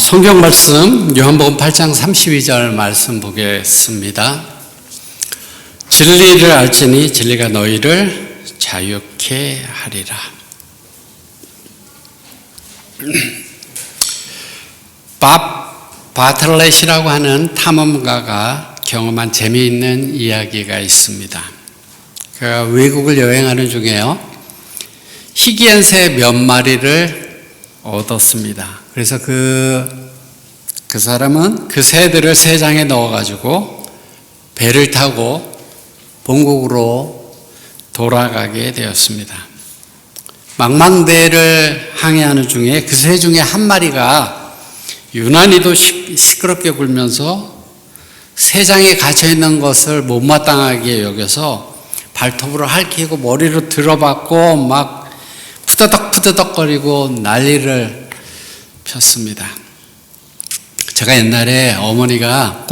성경 말씀 요한복음 8장 32절 말씀 보겠습니다. 진리를 알지니 진리가 너희를 자유케 하리라. 밥 바틀렛이라고 하는 탐험가가 경험한 재미있는 이야기가 있습니다. 그가 외국을 여행하는 중에요, 희귀한 새 몇 마리를 얻었습니다. 그래서 그 사람은 그 새들을 새장에 넣어가지고 배를 타고 본국으로 돌아가게 되었습니다. 망망대해를 항해하는 중에 그 새 중에 한 마리가 유난히도 시끄럽게 굴면서 새장에 갇혀있는 것을 못마땅하게 여겨서 발톱으로 핥히고 머리로 들어받고 막 푸드덕푸드덕거리고 난리를 폈습니다. 제가 옛날에 어머니가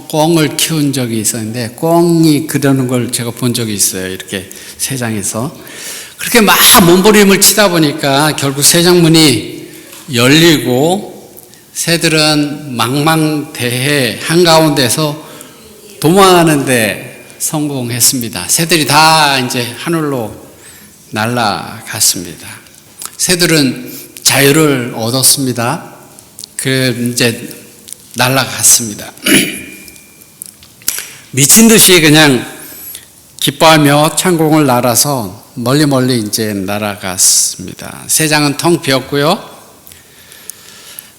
꿩을 키운 적이 있었는데 꿩이 그러는 걸 제가 본 적이 있어요. 이렇게 새장에서 그렇게 막 몸부림을 치다 보니까 결국 새장문이 열리고 새들은 망망대해 한가운데서 도망하는데 성공했습니다. 새들이 다 이제 하늘로 날아갔습니다. 새들은 자유를 얻었습니다. 이제 날아갔습니다. 미친 듯이 그냥 기뻐하며 창공을 날아서 멀리 이제 날아갔습니다. 새장은 텅 비었고요.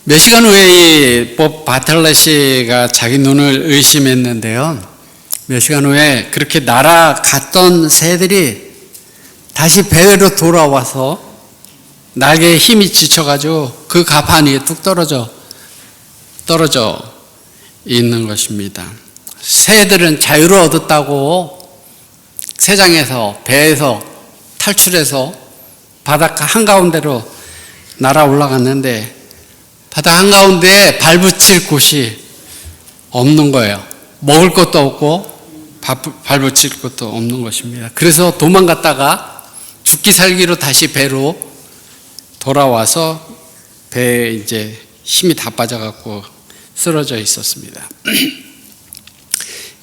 몇 시간 후에 이 법 바틀렛이가 자기 눈을 의심했는데요. 몇 시간 후에 그렇게 날아갔던 새들이 다시 배로 돌아와서 날개에 힘이 지쳐가지고 그 가판 위에 뚝 떨어져 있는 것입니다. 새들은 자유를 얻었다고 새장에서 배에서 탈출해서 바닷가 한가운데로 날아 올라갔는데 바다 한가운데에 발붙일 곳이 없는 거예요. 먹을 것도 없고 발붙일 것도 없는 것입니다. 그래서 도망갔다가 죽기 살기로 다시 배로 돌아와서 배에 이제 힘이 다 빠져갖고 쓰러져 있었습니다.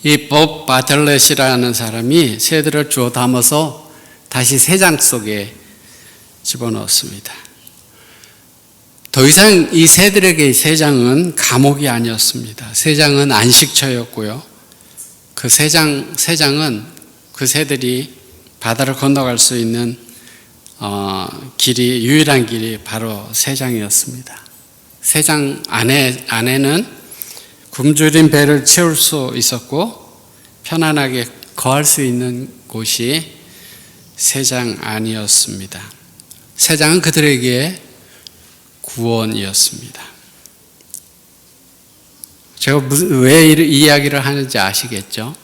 이 법 바틀렛이라는 사람이 새들을 주워 담아서 다시 새장 속에 집어넣었습니다. 더 이상 이 새들에게 새장은 감옥이 아니었습니다. 새장은 안식처였고요. 그 새장은 그 새들이 바다를 건너갈 수 있는 유일한 길이 바로 새장이었습니다. 새장 안에는 굶주린 배를 채울 수 있었고 편안하게 거할 수 있는 곳이 새장 안이었습니다. 새장은 그들에게 구원이었습니다. 제가 왜 이 이야기를 하는지 아시겠죠?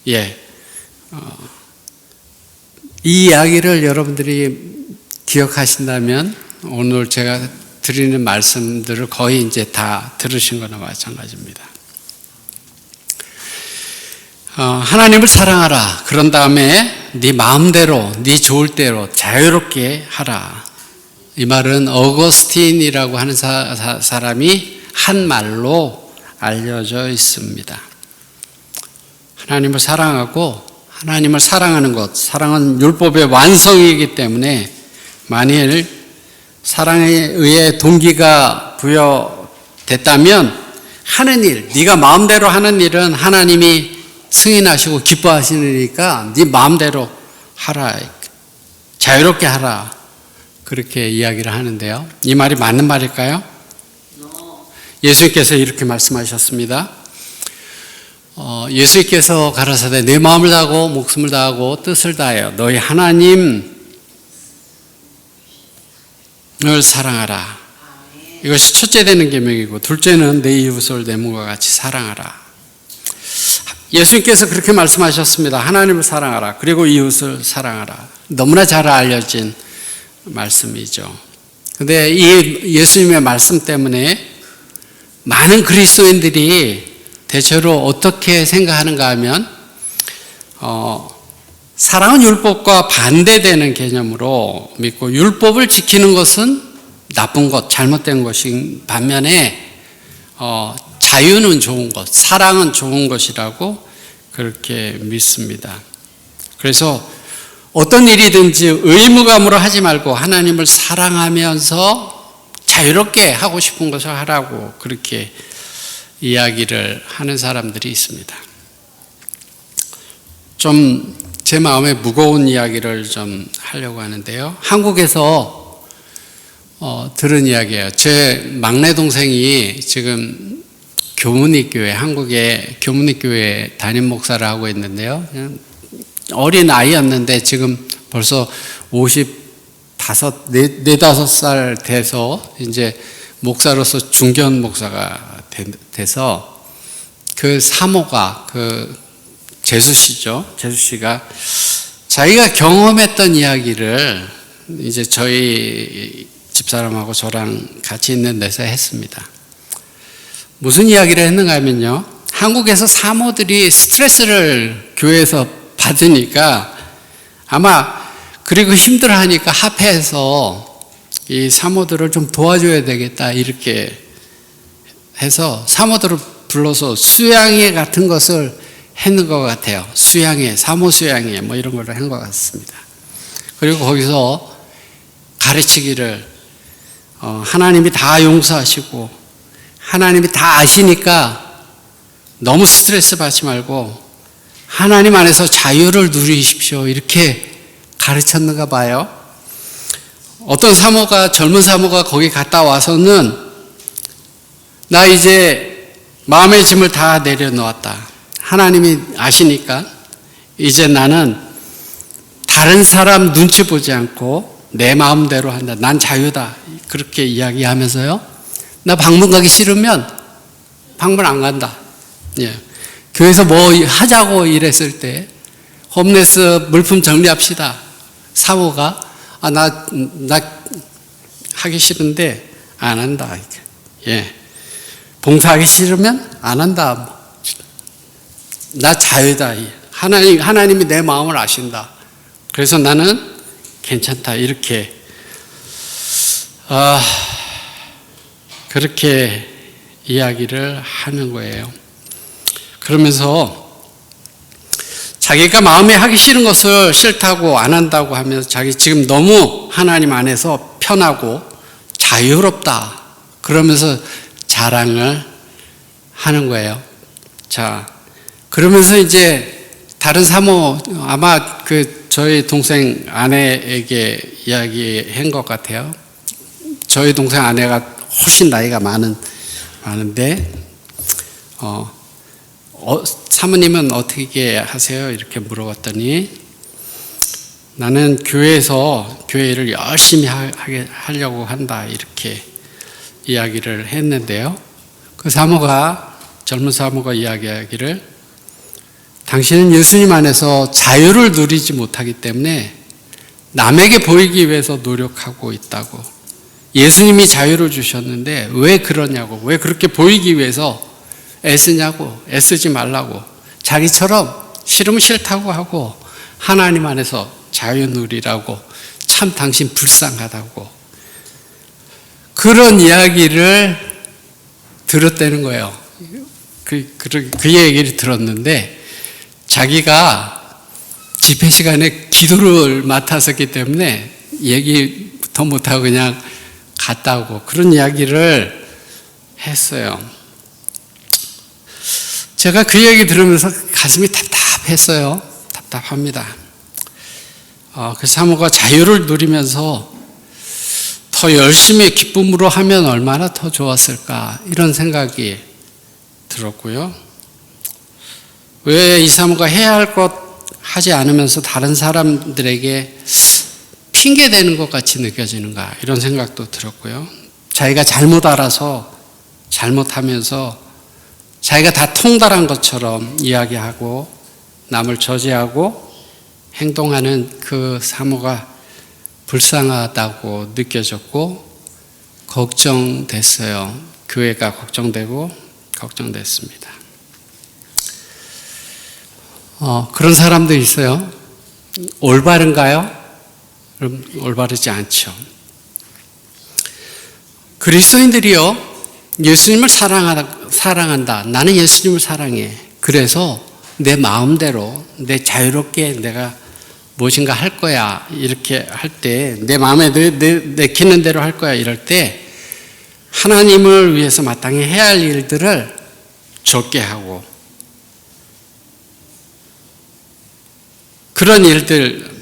예. 이 이야기를 여러분들이 기억하신다면 오늘 제가 드리는 말씀들을 거의 이제 다 들으신 거나 마찬가지입니다. 하나님을 사랑하라. 그런 다음에 네 마음대로, 네 좋을 대로 자유롭게 하라. 이 말은 어거스틴이라고 하는 사람이 한 말로 알려져 있습니다. 하나님을 사랑하고 하나님을 사랑하는 것, 사랑은 율법의 완성이기 때문에 만일 사랑에 의해 동기가 부여됐다면 하는 일, 네가 마음대로 하는 일은 하나님이 승인하시고 기뻐하시니까 네 마음대로 하라, 자유롭게 하라, 그렇게 이야기를 하는데요. 이 말이 맞는 말일까요? 예수님께서 이렇게 말씀하셨습니다. 예수님께서 가라사대 내 마음을 다하고 목숨을 다하고 뜻을 다하여 너희 하나님을 사랑하라. 이것이 첫째 되는 계명이고 둘째는 내 이웃을 내 몸과 같이 사랑하라. 예수님께서 그렇게 말씀하셨습니다. 하나님을 사랑하라. 그리고 이웃을 사랑하라. 너무나 잘 알려진 말씀이죠. 그런데 이 예수님의 말씀 때문에 많은 그리스도인들이 대체로 어떻게 생각하는가 하면 사랑은 율법과 반대되는 개념으로 믿고 율법을 지키는 것은 나쁜 것, 잘못된 것인 반면에 자유는 좋은 것, 사랑은 좋은 것이라고 그렇게 믿습니다. 그래서 어떤 일이든지 의무감으로 하지 말고 하나님을 사랑하면서 자유롭게 하고 싶은 것을 하라고 그렇게 이야기를 하는 사람들이 있습니다. 좀 제 마음에 무거운 이야기를 좀 하려고 하는데요. 한국에서 들은 이야기예요. 제 막내 동생이 지금 교문이교회, 한국의 교문이교회 담임 목사를 하고 있는데요. 어린 아이였는데 지금 벌써 45살 돼서 이제 목사로서 중견 목사가 돼서 그 사모가 재수 씨가 자기가 경험했던 이야기를 이제 저희 집사람하고 저랑 같이 있는 데서 했습니다. 무슨 이야기를 했는가 하면요. 한국에서 사모들이 스트레스를 교회에서 받으니까 아마 그리고 힘들어하니까 합해서 이 사모들을 좀 도와줘야 되겠다 이렇게 해서 사모들을 불러서 수양회 같은 것을 했는 것 같아요. 수양회, 사모 수양회 뭐 이런 걸 한 것 같습니다. 그리고 거기서 가르치기를 하나님이 다 용서하시고 하나님이 다 아시니까 너무 스트레스 받지 말고 하나님 안에서 자유를 누리십시오 이렇게 가르쳤는가 봐요. 어떤 사모가 젊은 사모가 거기 갔다 와서는 나 이제 마음의 짐을 다 내려놓았다. 하나님이 아시니까 이제 나는 다른 사람 눈치 보지 않고 내 마음대로 한다. 난 자유다. 그렇게 이야기하면서요. 나 방문 가기 싫으면 방문 안 간다. 예. 교회에서 뭐 하자고 이랬을 때 홈레스 물품 정리합시다. 사모가 나 하기 싫은데 안 한다. 예. 봉사하기 싫으면 안 한다. 나 자유다. 하나님이 내 마음을 아신다. 그래서 나는 괜찮다. 이렇게 그렇게 이야기를 하는 거예요. 그러면서 자기가 마음에 하기 싫은 것을 싫다고 안 한다고 하면서 자기 지금 너무 하나님 안에서 편하고 자유롭다. 그러면서 자랑을 하는 거예요. 자, 그러면서 이제 다른 사모 아마 저희 동생 아내에게 이야기한 것 같아요. 저희 동생 아내가 훨씬 나이가 많은데 사모님은 어떻게 하세요? 이렇게 물어봤더니 나는 교회에서 교회를 열심히 하려고 한다 이렇게 이야기를 했는데요. 그 젊은 사모가 이야기하기를 당신은 예수님 안에서 자유를 누리지 못하기 때문에 남에게 보이기 위해서 노력하고 있다고. 예수님이 자유를 주셨는데 왜 그러냐고. 왜 그렇게 보이기 위해서 애쓰냐고. 애쓰지 말라고. 자기처럼 싫으면 싫다고 하고 하나님 안에서 자유 누리라고. 참 당신 불쌍하다고. 그런 이야기를 들었다는 거예요. 그 얘기를 들었는데 자기가 집회 시간에 기도를 맡았었기 때문에 얘기 더 못하고 그냥 갔다 오고 그런 이야기를 했어요. 제가 그 얘기 들으면서 가슴이 답답했어요. 답답합니다. 그 사모가 자유를 누리면서 더 열심히 기쁨으로 하면 얼마나 더 좋았을까 이런 생각이 들었고요. 왜 이 사모가 해야 할 것 하지 않으면서 다른 사람들에게 핑계대는 것 같이 느껴지는가 이런 생각도 들었고요. 자기가 잘못 알아서 잘못하면서 자기가 다 통달한 것처럼 이야기하고 남을 저지하고 행동하는 그 사모가 불쌍하다고 느껴졌고 걱정됐어요. 교회가 걱정되고 걱정됐습니다. 그런 사람도 있어요. 올바른가요? 올바르지 않죠. 그리스도인들이요, 예수님을 사랑한다. 나는 예수님을 사랑해. 그래서 내 마음대로, 내 자유롭게 내가 무엇인가 할 거야. 이렇게 할 때, 내 마음에 내키는 대로 할 거야. 이럴 때, 하나님을 위해서 마땅히 해야 할 일들을 적게 하고, 그런 일들,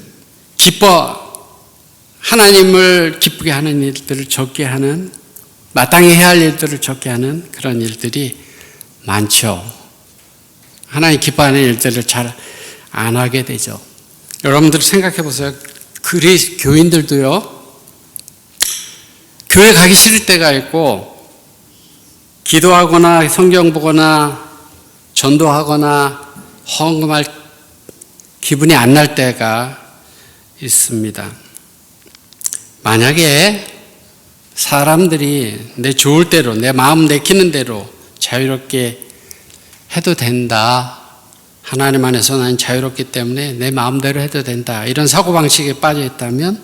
하나님을 기쁘게 하는 일들을 적게 하는, 마땅히 해야 할 일들을 적게 하는 그런 일들이 많죠. 하나님 기뻐하는 일들을 잘 안 하게 되죠. 여러분들 생각해 보세요. 교인들도요, 교회 가기 싫을 때가 있고, 기도하거나 성경 보거나 전도하거나 헌금할 기분이 안 날 때가 있습니다. 만약에 사람들이 내 좋을 대로, 내 마음 내키는 대로 자유롭게 해도 된다. 하나님 안에서 나는 자유롭기 때문에 내 마음대로 해도 된다. 이런 사고방식에 빠져 있다면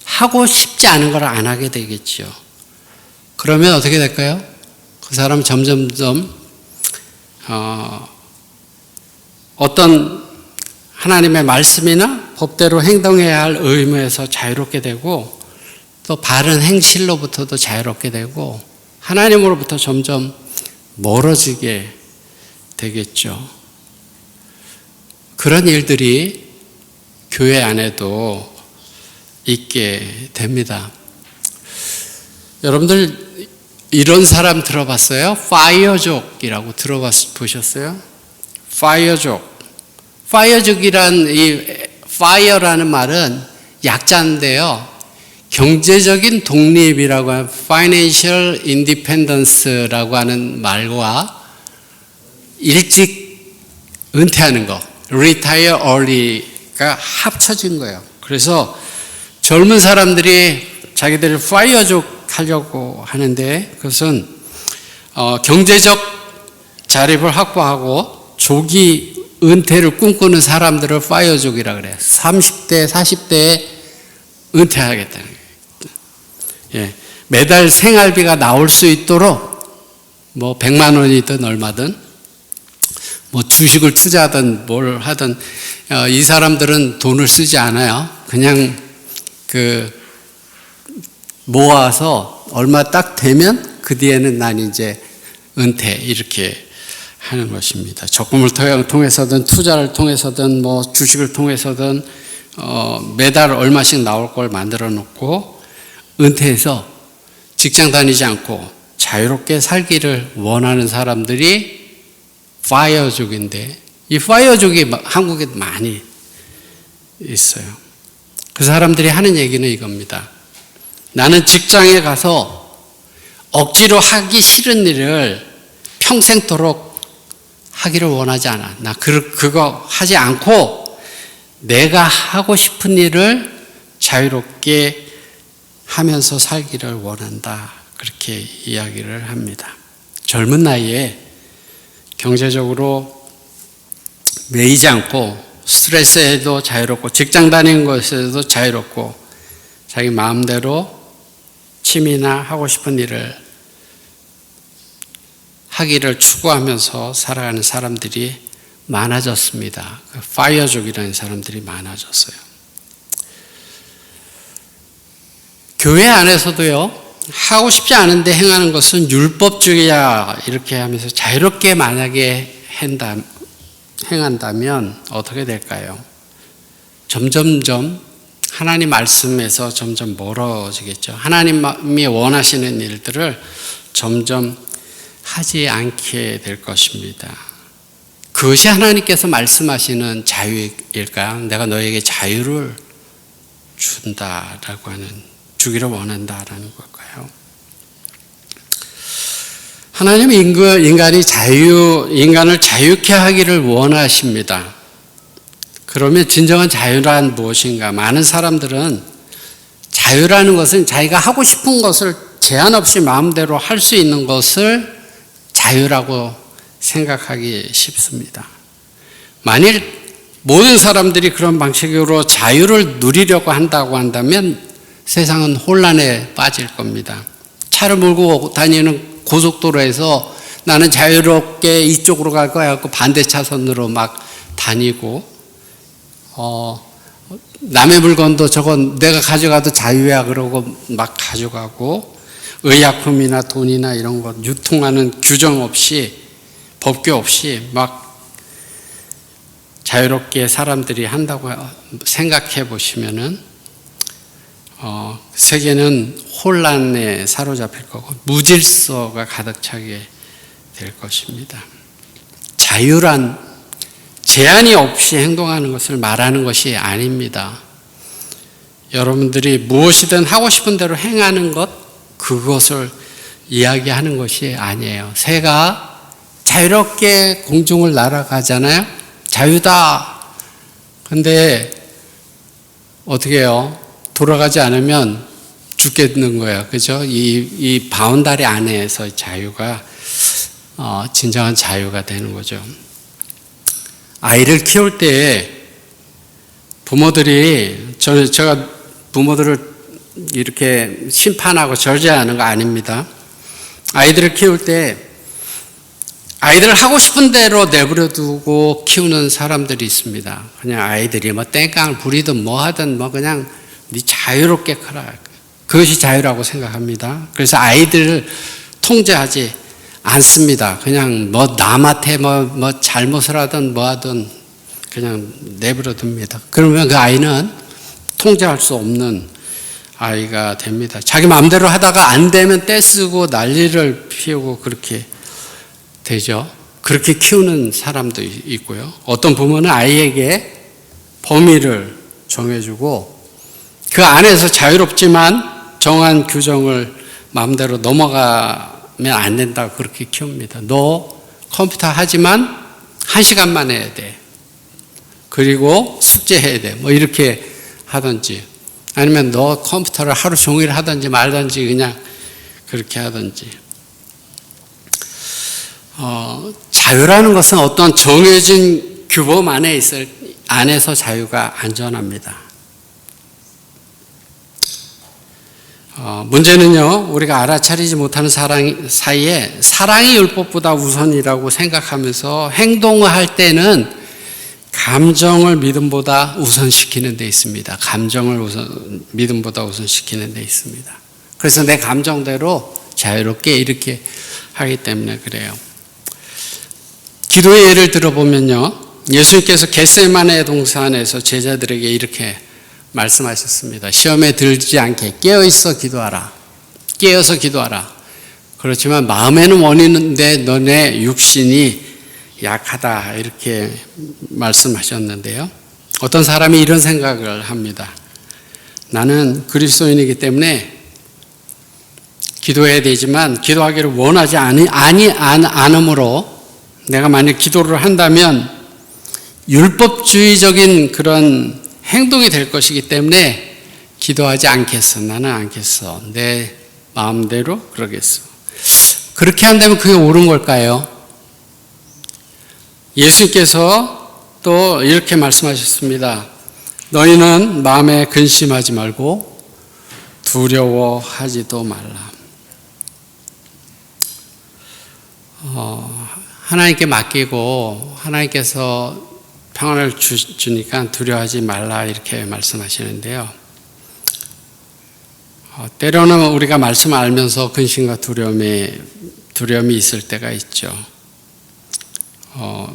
하고 싶지 않은 걸 안 하게 되겠죠. 그러면 어떻게 될까요? 그 사람은 점점점 어떤 하나님의 말씀이나 법대로 행동해야 할 의무에서 자유롭게 되고, 또 바른 행실로부터도 자유롭게 되고, 하나님으로부터 점점 멀어지게 되겠죠. 그런 일들이 교회 안에도 있게 됩니다. 여러분들 이런 사람 들어봤어요? 파이어족이라고 들어보셨어요? 파이어족. 파이어족이란, 이 파이어라는 말은 약자인데요, 경제적인 독립이라고 하는 financial independence라고 하는 말과 일찍 은퇴하는 거, retire early가 합쳐진 거예요. 그래서 젊은 사람들이 자기들을 파이어족 하려고 하는데, 그것은 경제적 자립을 확보하고 조기 은퇴를 꿈꾸는 사람들을 파이어족이라 그래요. 30대, 40대에 은퇴하겠다는 거예요. 예, 매달 생활비가 나올 수 있도록 뭐 100만 원이든 얼마든 뭐 주식을 투자하든 뭘 하든 이 사람들은 돈을 쓰지 않아요. 그냥 모아서 얼마 딱 되면 그 뒤에는 난 이제 은퇴 이렇게 하는 것입니다. 적금을 통해서든 투자를 통해서든 뭐 주식을 통해서든 매달 얼마씩 나올 걸 만들어 놓고 은퇴해서 직장 다니지 않고 자유롭게 살기를 원하는 사람들이 파이어족인데, 이 파이어족이 한국에 많이 있어요. 그 사람들이 하는 얘기는 이겁니다. 나는 직장에 가서 억지로 하기 싫은 일을 평생토록 하기를 원하지 않아. 나 그거 하지 않고 내가 하고 싶은 일을 자유롭게 하면서 살기를 원한다. 그렇게 이야기를 합니다. 젊은 나이에 경제적으로 매이지 않고 스트레스에도 자유롭고 직장 다니는 것에도 자유롭고 자기 마음대로 취미나 하고 싶은 일을 하기를 추구하면서 살아가는 사람들이 많아졌습니다. 파이어족이라는 사람들이 많아졌어요. 교회 안에서도요, 하고 싶지 않은데 행하는 것은 율법주의야 이렇게 하면서 자유롭게 만약에 행한다면 어떻게 될까요? 점점점 하나님 말씀에서 점점 멀어지겠죠. 하나님이 원하시는 일들을 점점 하지 않게 될 것입니다. 그것이 하나님께서 말씀하시는 자유일까요? 내가 너에게 자유를 준다라고 하는, 주기를 원한다라는 걸까요? 하나님은 인간을 자유케 하기를 원하십니다. 그러면 진정한 자유란 무엇인가? 많은 사람들은 자유라는 것은 자기가 하고 싶은 것을 제한 없이 마음대로 할 수 있는 것을 자유라고 생각하기 쉽습니다. 만일 모든 사람들이 그런 방식으로 자유를 누리려고 한다고 한다면 세상은 혼란에 빠질 겁니다. 차를 몰고 다니는 고속도로에서 나는 자유롭게 이쪽으로 갈 거야 하고 반대 차선으로 막 다니고, 남의 물건도 저건 내가 가져가도 자유야 그러고 막 가져가고, 의약품이나 돈이나 이런 것 유통하는 규정 없이, 법규 없이 막 자유롭게 사람들이 한다고 생각해 보시면은 세계는 혼란에 사로잡힐 거고 무질서가 가득 차게 될 것입니다. 자유란 제한이 없이 행동하는 것을 말하는 것이 아닙니다. 여러분들이 무엇이든 하고 싶은 대로 행하는 것, 그것을 이야기하는 것이 아니에요. 새가 자유롭게 공중을 날아가잖아요. 자유다. 근데 어떻게 해요? 돌아가지 않으면 죽겠는 거예요. 그죠? 이 바운다리 안에서 자유가 진정한 자유가 되는 거죠. 아이를 키울 때 부모들이, 제가 부모들을 이렇게 심판하고 절제하는 거 아닙니다. 아이들을 키울 때 아이들을 하고 싶은 대로 내버려 두고 키우는 사람들이 있습니다. 그냥 아이들이 뭐 땡깡을 부리든 뭐 하든 뭐 그냥 네 자유롭게 커라. 그것이 자유라고 생각합니다. 그래서 아이들을 통제하지 않습니다. 그냥 뭐 남한테 뭐 잘못을 하든 뭐 하든 그냥 내버려 둡니다. 그러면 그 아이는 통제할 수 없는 아이가 됩니다. 자기 마음대로 하다가 안 되면 떼쓰고 난리를 피우고 그렇게 되죠. 그렇게 키우는 사람도 있고요. 어떤 부모는 아이에게 범위를 정해주고 그 안에서 자유롭지만 정한 규정을 마음대로 넘어가면 안 된다고 그렇게 키웁니다. 너 컴퓨터 하지만 1시간만 해야 돼. 그리고 숙제해야 돼. 뭐 이렇게 하든지, 아니면 너 컴퓨터를 하루 종일 하든지 말든지 그냥 그렇게 하든지. 자유라는 것은 어떤 정해진 규범 안에서 자유가 안전합니다. 문제는요, 우리가 알아차리지 못하는 사이에 사랑이 율법보다 우선이라고 생각하면서 행동을 할 때는 감정을 믿음보다 우선시키는 데 있습니다. 감정을 믿음보다 우선시키는 데 있습니다. 그래서 내 감정대로 자유롭게 이렇게 하기 때문에 그래요. 기도의 예를 들어보면요, 예수님께서 겟세마네 동산에서 제자들에게 이렇게 말씀하셨습니다. 시험에 들지 않게 깨어있어 기도하라. 깨어서 기도하라. 그렇지만 마음에는 원이는데 너네 육신이 약하다. 이렇게 말씀하셨는데요. 어떤 사람이 이런 생각을 합니다. 나는 그리스도인이기 때문에 기도해야 되지만 기도하기를 원하지 않으므로 내가 만약 기도를 한다면 율법주의적인 그런 행동이 될 것이기 때문에 기도하지 않겠어. 나는 않겠어. 내 마음대로 그러겠어. 그렇게 한다면 그게 옳은 걸까요? 예수님께서 또 이렇게 말씀하셨습니다. 너희는 마음에 근심하지 말고 두려워하지도 말라. 하나님께 맡기고 하나님께서 평안을 주니까 두려워하지 말라 이렇게 말씀하시는데요. 때로는 우리가 말씀을 알면서 근심과 두려움이 있을 때가 있죠.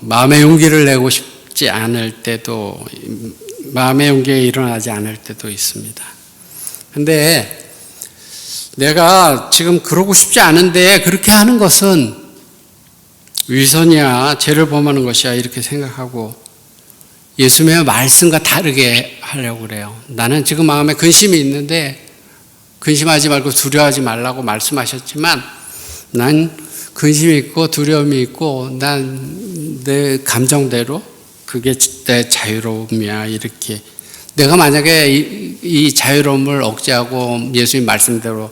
마음의 용기를 내고 싶지 않을 때도, 마음의 용기가 일어나지 않을 때도 있습니다. 근데 내가 지금 그러고 싶지 않은데 그렇게 하는 것은 위선이야, 죄를 범하는 것이야 이렇게 생각하고 예수님의 말씀과 다르게 하려고 그래요. 나는 지금 마음에 근심이 있는데 근심하지 말고 두려워하지 말라고 말씀하셨지만 난 근심이 있고 두려움이 있고 난 내 감정대로 그게 내 자유로움이야 이렇게. 내가 만약에 이 자유로움을 억제하고 예수님 말씀대로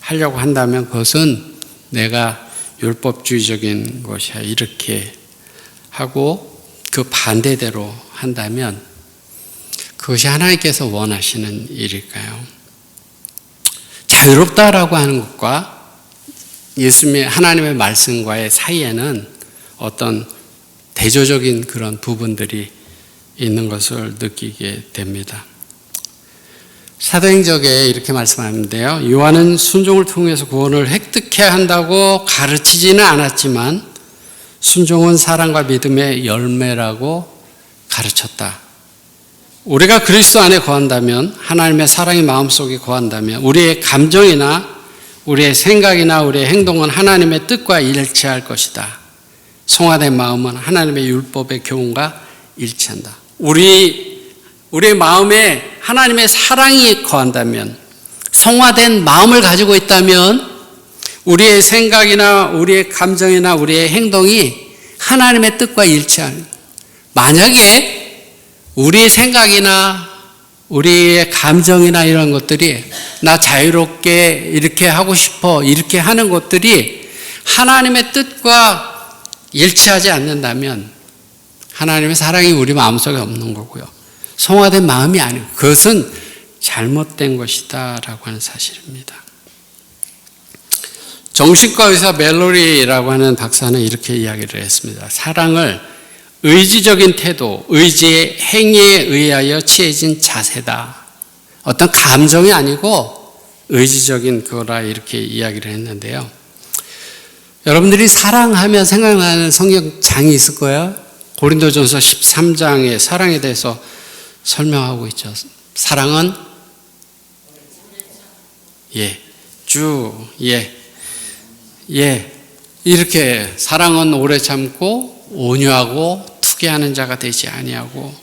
하려고 한다면 그것은 내가 율법주의적인 것이야 이렇게 하고 그 반대대로 한다면 그것이 하나님께서 원하시는 일일까요? 자유롭다라고 하는 것과 예수님의 하나님의 말씀과의 사이에는 어떤 대조적인 그런 부분들이 있는 것을 느끼게 됩니다. 사도행전에 이렇게 말씀하는데요. 요한은 순종을 통해서 구원을 획득해야 한다고 가르치지는 않았지만 순종은 사랑과 믿음의 열매라고 가르쳤다. 우리가 그리스도 안에 거한다면, 하나님의 사랑이 마음속에 거한다면 우리의 감정이나 우리의 생각이나 우리의 행동은 하나님의 뜻과 일치할 것이다. 성화된 마음은 하나님의 율법의 교훈과 일치한다. 우리의 마음에 하나님의 사랑이 거한다면, 성화된 마음을 가지고 있다면 우리의 생각이나 우리의 감정이나 우리의 행동이 하나님의 뜻과 일치하는. 만약에 우리의 생각이나 우리의 감정이나 이런 것들이 나 자유롭게 이렇게 하고 싶어 이렇게 하는 것들이 하나님의 뜻과 일치하지 않는다면 하나님의 사랑이 우리 마음속에 없는 거고요. 성화된 마음이 아니고 그것은 잘못된 것이다 라고 하는 사실입니다. 정신과 의사 멜로리라고 하는 박사는 이렇게 이야기를 했습니다. 사랑을 의지적인 태도, 의지의 행위에 의하여 취해진 자세다. 어떤 감정이 아니고 의지적인 거라 이렇게 이야기를 했는데요. 여러분들이 사랑하면 생각나는 성경장이 있을 거예요. 고린도전서 13장에 사랑에 대해서 설명하고 있죠. 사랑은 이렇게 사랑은 오래 참고 온유하고 투기하는 자가 되지 아니하고,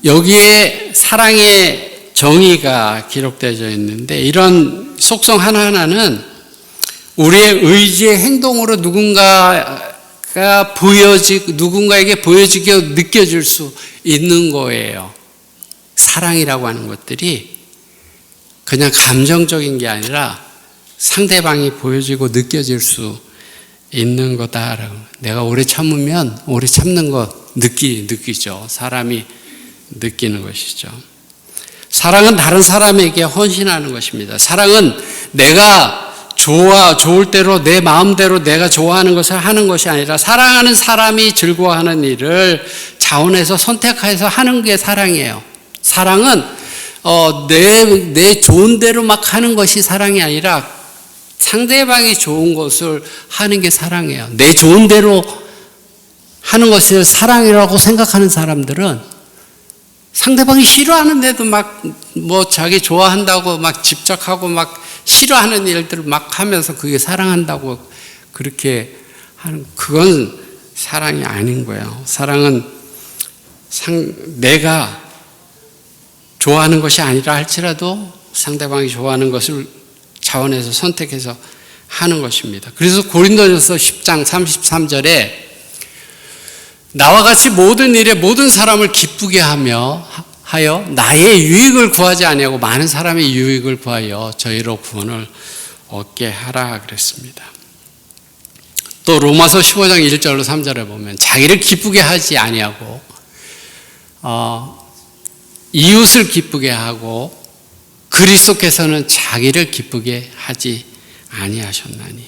여기에 사랑의 정의가 기록되어 있는데 이런 속성 하나하나는 우리의 의지의 행동으로 누군가에게 보여지게 느껴질 수 있는 거예요. 사랑이라고 하는 것들이 그냥 감정적인 게 아니라 상대방이 보여지고 느껴질 수 있는 거다라고. 내가 오래 참으면 오래 참는 거 느끼죠. 사람이 느끼는 것이죠. 사랑은 다른 사람에게 헌신하는 것입니다. 사랑은 내가 좋을 대로 내 마음대로 내가 좋아하는 것을 하는 것이 아니라 사랑하는 사람이 즐거워하는 일을 자원해서 선택해서 하는 게 사랑이에요. 사랑은 내 좋은 대로 막 하는 것이 사랑이 아니라 상대방이 좋은 것을 하는 게 사랑이에요. 내 좋은 대로 하는 것을 사랑이라고 생각하는 사람들은 상대방이 싫어하는데도 막 자기 좋아한다고 막 집착하고 막 싫어하는 일들을 막 하면서 그게 사랑한다고 그렇게 하는, 그건 사랑이 아닌 거예요. 사랑은 내가 좋아하는 것이 아니라 할지라도 상대방이 좋아하는 것을 자원해서 선택해서 하는 것입니다. 그래서 고린도전서 10장 33절에 나와 같이 모든 일에 모든 사람을 기쁘게 하여 나의 유익을 구하지 아니하고 많은 사람의 유익을 구하여 저희로 구원을 얻게 하라 그랬습니다. 또 로마서 15장 1절로 3절에 보면 자기를 기쁘게 하지 아니하고 이웃을 기쁘게 하고 그리스도께서는 자기를 기쁘게 하지 아니하셨나니.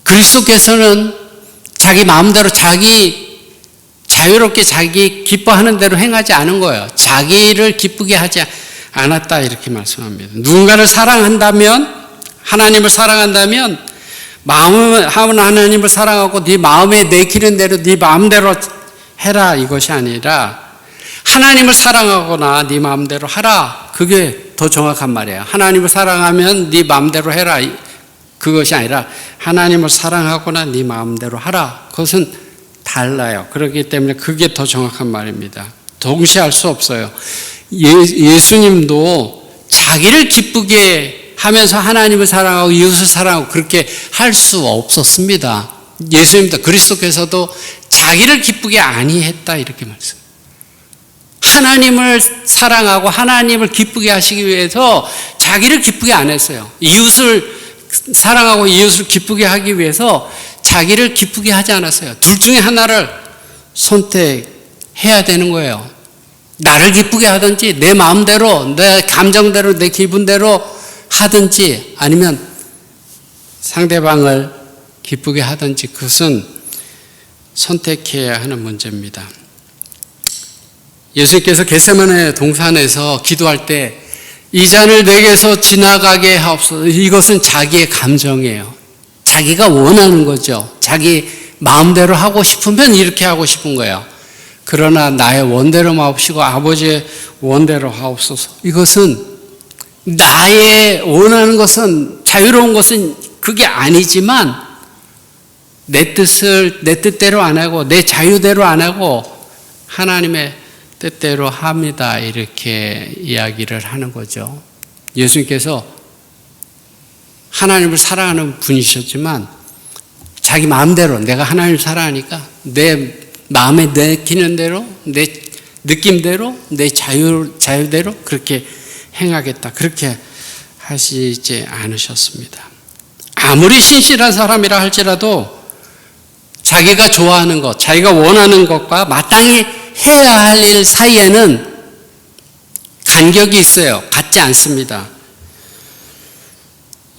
그리스도께서는 자기 마음대로 자유롭게 자기 기뻐하는 대로 행하지 않은 거예요. 자기를 기쁘게 하지 않았다 이렇게 말씀합니다. 누군가를 사랑한다면, 하나님을 사랑한다면 마음은 하나님을 사랑하고 네 마음에 내키는 대로 네 마음대로 해라 이것이 아니라 하나님을 사랑하거나 네 마음대로 하라. 그게 더 정확한 말이에요. 하나님을 사랑하면 네 마음대로 해라. 그것이 아니라 하나님을 사랑하거나 네 마음대로 하라. 그것은 달라요. 그렇기 때문에 그게 더 정확한 말입니다. 동시에 할 수 없어요. 예수님도 자기를 기쁘게 하면서 하나님을 사랑하고 이웃을 사랑하고 그렇게 할 수 없었습니다. 예수님도 그리스도께서도 자기를 기쁘게 아니했다 이렇게 말씀. 하나님을 사랑하고 하나님을 기쁘게 하시기 위해서 자기를 기쁘게 안 했어요. 이웃을 사랑하고 이웃을 기쁘게 하기 위해서 자기를 기쁘게 하지 않았어요. 둘 중에 하나를 선택해야 되는 거예요. 나를 기쁘게 하든지 내 마음대로 내 감정대로 내 기분대로 하든지 아니면 상대방을 기쁘게 하든지 그것은 선택해야 하는 문제입니다. 예수님께서 겟세마네 동산에서 기도할 때 이 잔을 내게서 지나가게 하옵소서. 이것은 자기의 감정이에요. 자기가 원하는 거죠. 자기 마음대로 하고 싶으면 이렇게 하고 싶은 거예요. 그러나 나의 원대로 마옵시고 아버지의 원대로 하옵소서. 이것은 나의 원하는 것은, 자유로운 것은 그게 아니지만 내 뜻대로 안 하고 내 자유대로 안 하고 하나님의 뜻대로 합니다. 이렇게 이야기를 하는 거죠. 예수님께서 하나님을 사랑하는 분이셨지만 자기 마음대로, 내가 하나님을 사랑하니까 내 마음에 내키는 대로, 내 느낌대로, 내 자유대로 그렇게 행하겠다. 그렇게 하시지 않으셨습니다. 아무리 신실한 사람이라 할지라도 자기가 좋아하는 것, 자기가 원하는 것과 마땅히 해야 할 일 사이에는 간격이 있어요. 같지 않습니다.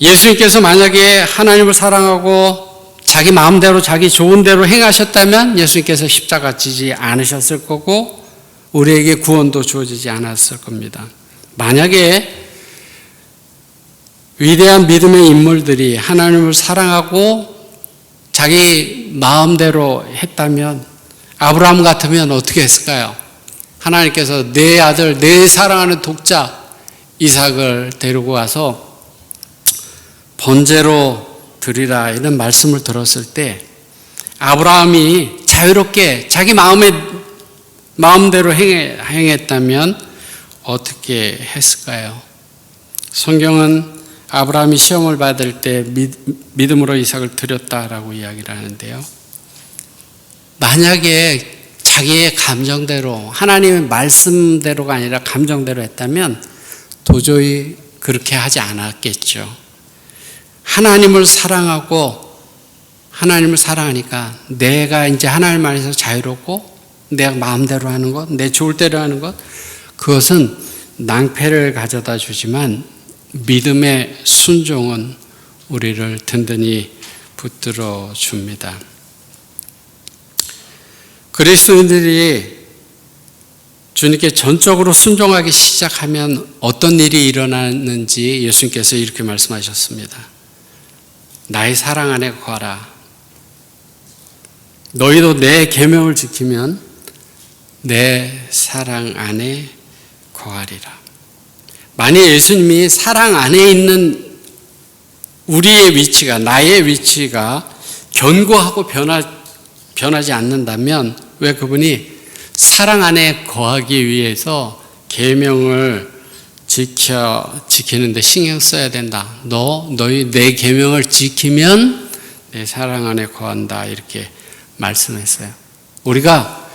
예수님께서 만약에 하나님을 사랑하고 자기 마음대로 자기 좋은 대로 행하셨다면 예수님께서 십자가 지지 않으셨을 거고 우리에게 구원도 주어지지 않았을 겁니다. 만약에 위대한 믿음의 인물들이 하나님을 사랑하고 자기 마음대로 했다면 아브라함 같으면 어떻게 했을까요? 하나님께서 내 아들, 내 사랑하는 독자 이삭을 데리고 와서 번제로 드리라 이런 말씀을 들었을 때 아브라함이 자유롭게 자기 마음대로 행했다면 어떻게 했을까요? 성경은 아브라함이 시험을 받을 때 믿음으로 이삭을 드렸다라고 이야기를 하는데요. 만약에 자기의 감정대로 하나님의 말씀대로가 아니라 감정대로 했다면 도저히 그렇게 하지 않았겠죠. 하나님을 사랑하고 하나님을 사랑하니까 내가 이제 하나님 안에서 자유롭고 내가 마음대로 하는 것, 내 좋을 대로 하는 것, 그것은 낭패를 가져다 주지만 믿음의 순종은 우리를 든든히 붙들어 줍니다. 그리스도인들이 주님께 전적으로 순종하기 시작하면 어떤 일이 일어나는지 예수님께서 이렇게 말씀하셨습니다. 나의 사랑 안에 거하라. 너희도 내 계명을 지키면 내 사랑 안에 거하리라. 만약 예수님이 사랑 안에 있는 우리의 위치가, 나의 위치가 견고하고 변하지 않는다면 왜 그분이 사랑 안에 거하기 위해서 계명을 지키는데 신경 써야 된다. 너희 내 계명을 지키면 내 사랑 안에 거한다. 이렇게 말씀했어요. 우리가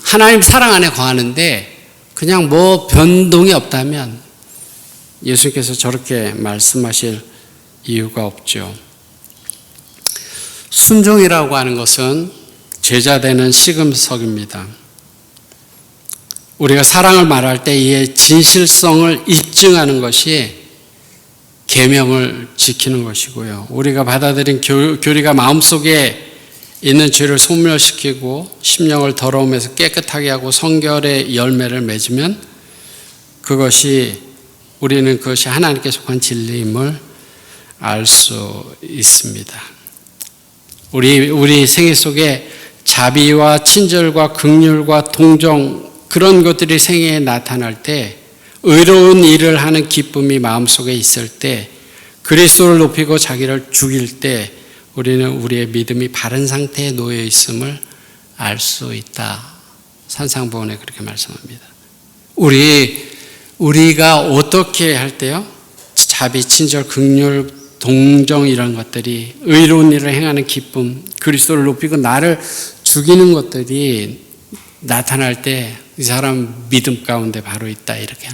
하나님 사랑 안에 거하는데 그냥 뭐 변동이 없다면 예수님께서 저렇게 말씀하실 이유가 없죠. 순종이라고 하는 것은 제자되는 시금석입니다. 우리가 사랑을 말할 때 이의 진실성을 입증하는 것이 계명을 지키는 것이고요. 우리가 받아들인 교리가 마음속에 있는 죄를 소멸시키고 심령을 더러움에서 깨끗하게 하고 성결의 열매를 맺으면 우리는 그것이 하나님께 속한 진리임을 알 수 있습니다. 우리 생애 속에 자비와 친절과 긍휼과 동정 그런 것들이 생애에 나타날 때 의로운 일을 하는 기쁨이 마음속에 있을 때 그리스도를 높이고 자기를 죽일 때 우리는 우리의 믿음이 바른 상태에 놓여 있음을 알 수 있다. 산상보훈에 그렇게 말씀합니다. 우리가 어떻게 할 때요? 자비, 친절, 긍휼, 동정 이런 것들이 의로운 일을 행하는 기쁨, 그리스도를 높이고 나를 죽이는 것들이 나타날 때 이 사람 믿음 가운데 바로 있다 이렇게.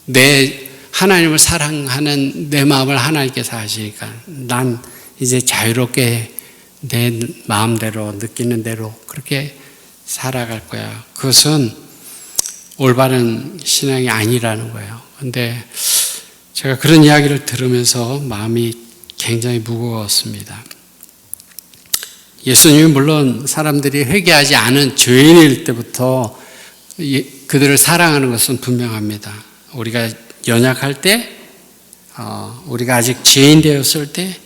내 하나님을 사랑하는 내 마음을 하나님께서 아시니까 난 이제 자유롭게 내 마음대로 느끼는 대로 그렇게 살아갈 거야. 그것은 올바른 신앙이 아니라는 거예요. 근데 제가 그런 이야기를 들으면서 마음이 굉장히 무거웠습니다. 예수님이 물론 사람들이 회개하지 않은 죄인일 때부터 그들을 사랑하는 것은 분명합니다. 우리가 연약할 때, 우리가 아직 죄인 되었을 때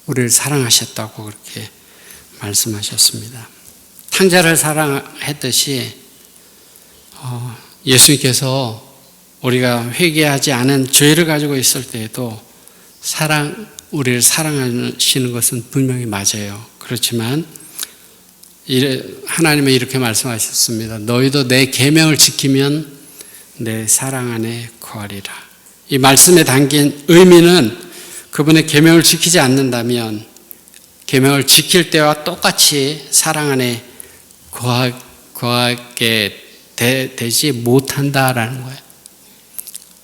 우리를 사랑하셨다고 그렇게 말씀하셨습니다. 탕자를 사랑했듯이 예수님께서 우리가 회개하지 않은 죄를 가지고 있을 때에도 우리를 사랑하시는 것은 분명히 맞아요. 그렇지만 하나님은 이렇게 말씀하셨습니다. 너희도 내 계명을 지키면 내 사랑 안에 거하리라. 이 말씀에 담긴 의미는 그분의 계명을 지키지 않는다면 계명을 지킬 때와 똑같이 사랑 안에 거하게 되지 못한다라는 거예요.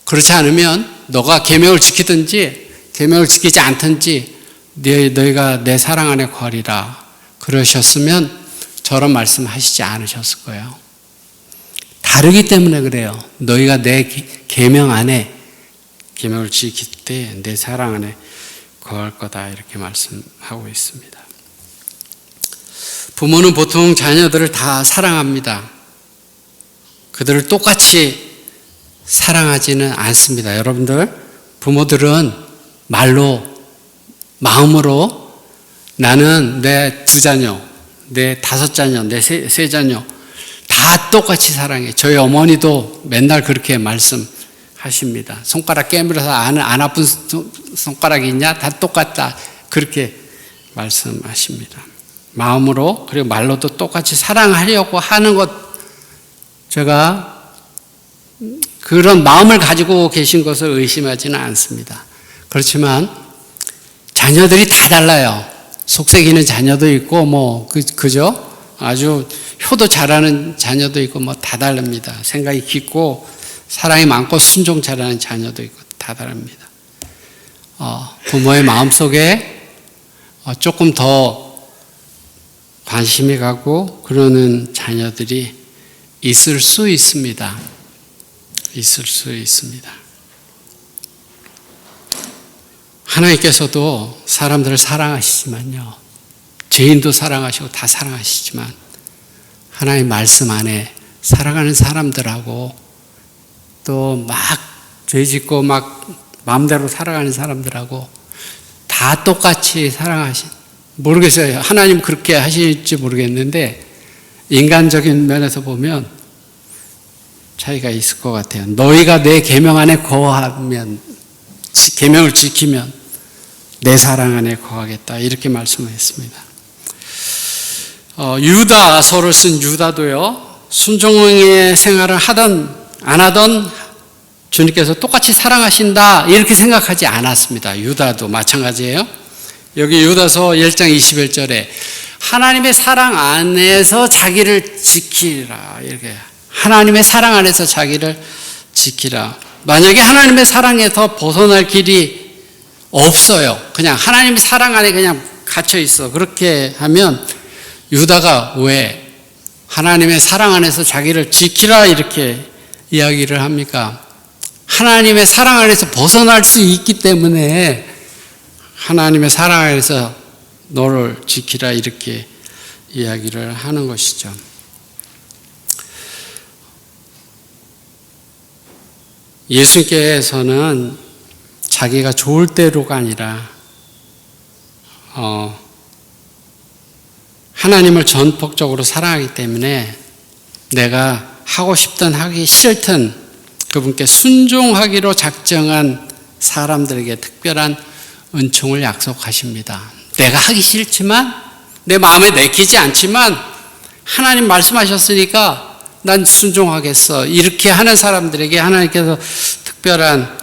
그렇지 않으면 너가 계명을 지키든지 계명을 지키지 않든지 너희가 내 사랑 안에 거하리라 그러셨으면 저런 말씀하시지 않으셨을 거예요. 다르기 때문에 그래요. 너희가 내 계명 안에 계명을 지킬 때 내 사랑 안에 거할 거다 이렇게 말씀하고 있습니다. 부모는 보통 자녀들을 다 사랑합니다. 그들을 똑같이 사랑하지는 않습니다. 여러분들, 부모들은 말로, 마음으로 나는 내 2자녀, 내 5자녀, 내 3자녀 다 똑같이 사랑해. 저희 어머니도 맨날 그렇게 말씀하십니다. 손가락 깨물어서 안 아픈 손가락이 있냐? 다 똑같다. 그렇게 말씀하십니다. 마음으로 그리고 말로도 똑같이 사랑하려고 하는 것, 제가 그런 마음을 가지고 계신 것을 의심하지는 않습니다. 그렇지만 자녀들이 다 달라요. 속삭이는 자녀도 있고 그죠? 아주 효도 잘하는 자녀도 있고 다 다릅니다. 생각이 깊고 사랑이 많고 순종 잘하는 자녀도 있고 다 다릅니다. 부모의 마음속에 조금 더 관심이 가고 그러는 자녀들이 있을 수 있습니다. 있을 수 있습니다. 하나님께서도 사람들을 사랑하시지만요, 죄인도 사랑하시고 다 사랑하시지만 하나님 말씀 안에 살아가는 사람들하고 또 막 죄짓고 막 마음대로 살아가는 사람들하고 다 똑같이 모르겠어요. 하나님 그렇게 하실지 모르겠는데 인간적인 면에서 보면 차이가 있을 것 같아요. 너희가 내 계명 안에 거하면, 계명을 지키면 내 사랑 안에 거하겠다 이렇게 말씀을 했습니다. 유다서를 쓴 유다도요, 순종의 생활을 하던 안 하던 주님께서 똑같이 사랑하신다 이렇게 생각하지 않았습니다. 유다도 마찬가지예요. 여기 유다서 1장 21절에 하나님의 사랑 안에서 자기를 지키라 이렇게, 하나님의 사랑 안에서 자기를 지키라. 만약에 하나님의 사랑에서 벗어날 길이 없어요. 그냥 하나님의 사랑 안에 그냥 갇혀 있어. 그렇게 하면 유다가 왜 하나님의 사랑 안에서 자기를 지키라 이렇게 이야기를 합니까? 하나님의 사랑 안에서 벗어날 수 있기 때문에 하나님의 사랑 안에서 너를 지키라 이렇게 이야기를 하는 것이죠. 예수님께서는 자기가 좋을 대로가 아니라 하나님을 전폭적으로 사랑하기 때문에 내가 하고 싶든 하기 싫든 그분께 순종하기로 작정한 사람들에게 특별한 은총을 약속하십니다. 내가 하기 싫지만, 내 마음에 내키지 않지만 하나님 말씀하셨으니까 난 순종하겠어 이렇게 하는 사람들에게 하나님께서 특별한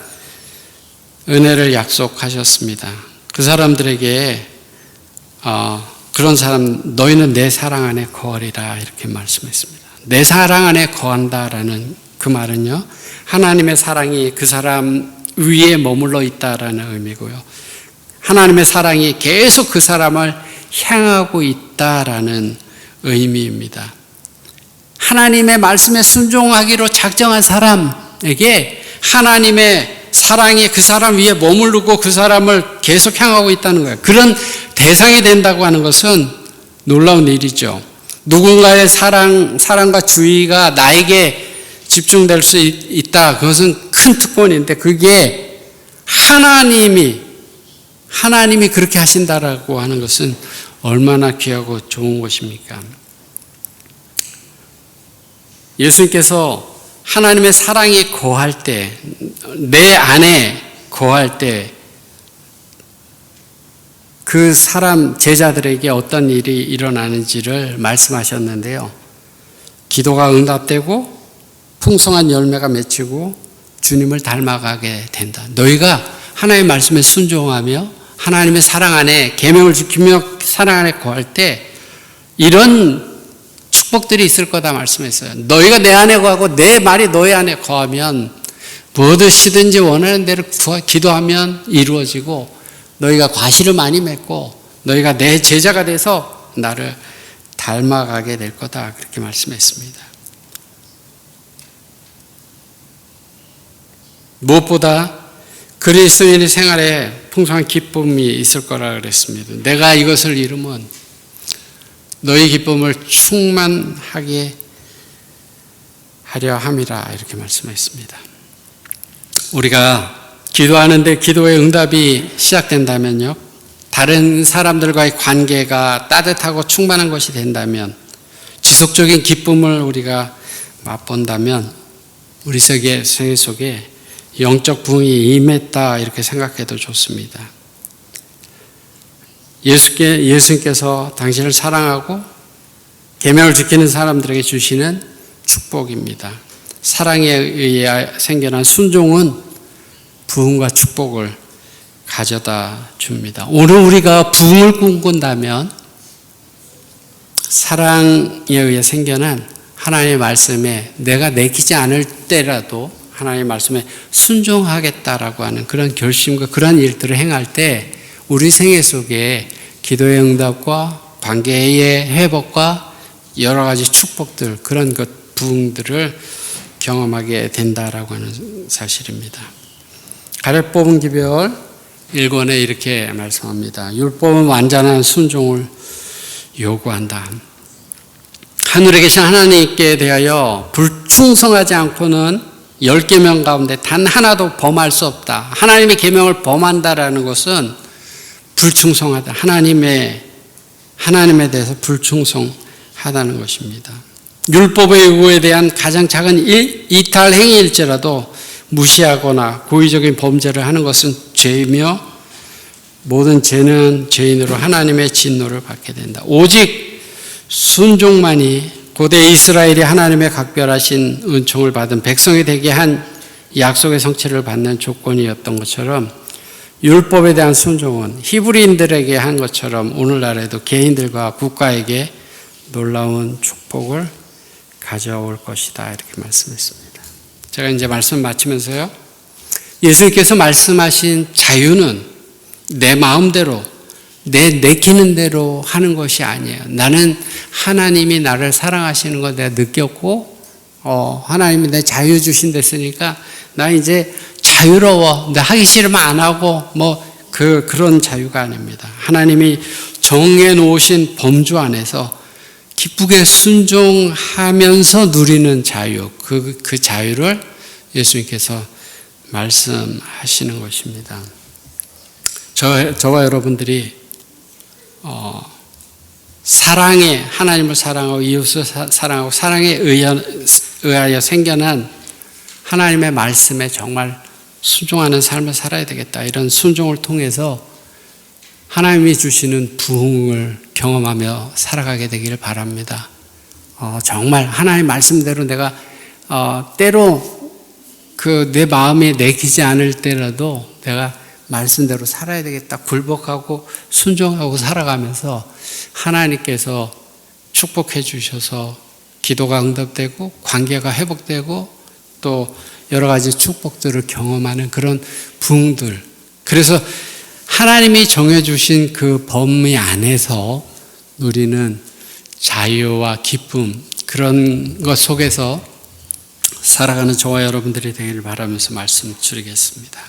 은혜를 약속하셨습니다. 그 사람들에게 그런 사람, 너희는 내 사랑 안에 거하리라 이렇게 말씀했습니다. 내 사랑 안에 거한다라는 그 말은요, 하나님의 사랑이 그 사람 위에 머물러 있다라는 의미고요, 하나님의 사랑이 계속 그 사람을 향하고 있다라는 의미입니다. 하나님의 말씀에 순종하기로 작정한 사람에게 하나님의 사랑이 그 사람 위에 머무르고 그 사람을 계속 향하고 있다는 거예요. 그런 대상이 된다고 하는 것은 놀라운 일이죠. 누군가의 사랑과 주의가 나에게 집중될 수 있다. 그것은 큰 특권인데 그게 하나님이 그렇게 하신다라고 하는 것은 얼마나 귀하고 좋은 것입니까? 예수님께서 하나님의 사랑이 거할 때, 내 안에 거할 때, 그 사람, 제자들에게 어떤 일이 일어나는지를 말씀하셨는데요. 기도가 응답되고, 풍성한 열매가 맺히고, 주님을 닮아가게 된다. 너희가 하나님의 말씀에 순종하며, 하나님의 사랑 안에, 계명을 지키며 사랑 안에 거할 때, 이런 축복들이 있을 거다 말씀했어요. 너희가 내 안에 거하고 내 말이 너희 안에 거하면 무엇이든지 원하는 대로 기도하면 이루어지고 너희가 과실을 많이 맺고 너희가 내 제자가 돼서 나를 닮아가게 될 거다 그렇게 말씀했습니다. 무엇보다 그리스도인의 생활에 풍성한 기쁨이 있을 거라 그랬습니다. 내가 이것을 이루면 너희 기쁨을 충만하게 하려 함이라 이렇게 말씀했습니다. 우리가 기도하는데 기도의 응답이 시작된다면요. 다른 사람들과의 관계가 따뜻하고 충만한 것이 된다면 지속적인 기쁨을 우리가 맛본다면 우리 생애 속에 영적 부흥이 임했다 이렇게 생각해도 좋습니다. 예수님께서 당신을 사랑하고 계명을 지키는 사람들에게 주시는 축복입니다. 사랑에 의해 생겨난 순종은 부흥과 축복을 가져다 줍니다. 오늘 우리가 부흥을 꿈꾼다면 사랑에 의해 생겨난 하나님의 말씀에 내가 내키지 않을 때라도 하나님의 말씀에 순종하겠다라고 하는 그런 결심과 그런 일들을 행할 때 우리 생애 속에 기도의 응답과 관계의 회복과 여러 가지 축복들, 그런 것, 부흥들을 경험하게 된다라고 하는 사실입니다. 가렙 뽑은 기별 1권에 이렇게 말씀합니다. 율법은 완전한 순종을 요구한다. 하늘에 계신 하나님께 대하여 불충성하지 않고는 10계명 가운데 단 하나도 범할 수 없다. 하나님의 계명을 범한다라는 것은 불충성하다. 하나님에 대해서 불충성하다는 것입니다. 율법의 요구에 대한 가장 작은 이탈 행위일지라도 무시하거나 고의적인 범죄를 하는 것은 죄이며 모든 죄는 죄인으로 하나님의 진노를 받게 된다. 오직 순종만이 고대 이스라엘이 하나님의 각별하신 은총을 받은 백성이 되게 한 약속의 성취를 받는 조건이었던 것처럼 율법에 대한 순종은 히브리인들에게 한 것처럼 오늘날에도 개인들과 국가에게 놀라운 축복을 가져올 것이다 이렇게 말씀했습니다. 제가 이제 말씀 마치면서요. 예수님께서 말씀하신 자유는 내 마음대로 내키는 대로 하는 것이 아니에요. 나는 하나님이 나를 사랑하시는 거 내가 느꼈고 하나님이 내 자유 주신댔으니까 나 이제 자유로워. 내 하기 싫으면 안 하고 그런 자유가 아닙니다. 하나님이 정해 놓으신 범주 안에서 기쁘게 순종하면서 누리는 자유, 그 자유를 예수님께서 말씀하시는 것입니다. 저와 여러분들이 사랑에 하나님을 사랑하고 이웃을 사랑하고 사랑에 의하여 생겨난 하나님의 말씀에 정말 순종하는 삶을 살아야 되겠다. 이런 순종을 통해서 하나님이 주시는 부흥을 경험하며 살아가게 되기를 바랍니다. 정말 하나님 말씀대로 내가 때로 내 마음에 내키지 않을 때라도 내가 말씀대로 살아야 되겠다. 굴복하고 순종하고 살아가면서 하나님께서 축복해 주셔서 기도가 응답되고 관계가 회복되고 또 여러 가지 축복들을 경험하는 그런 부흥들. 그래서 하나님이 정해주신 그 범위 안에서 누리는 자유와 기쁨, 그런 것 속에서 살아가는 저와 여러분들이 되기를 바라면서 말씀 줄이겠습니다.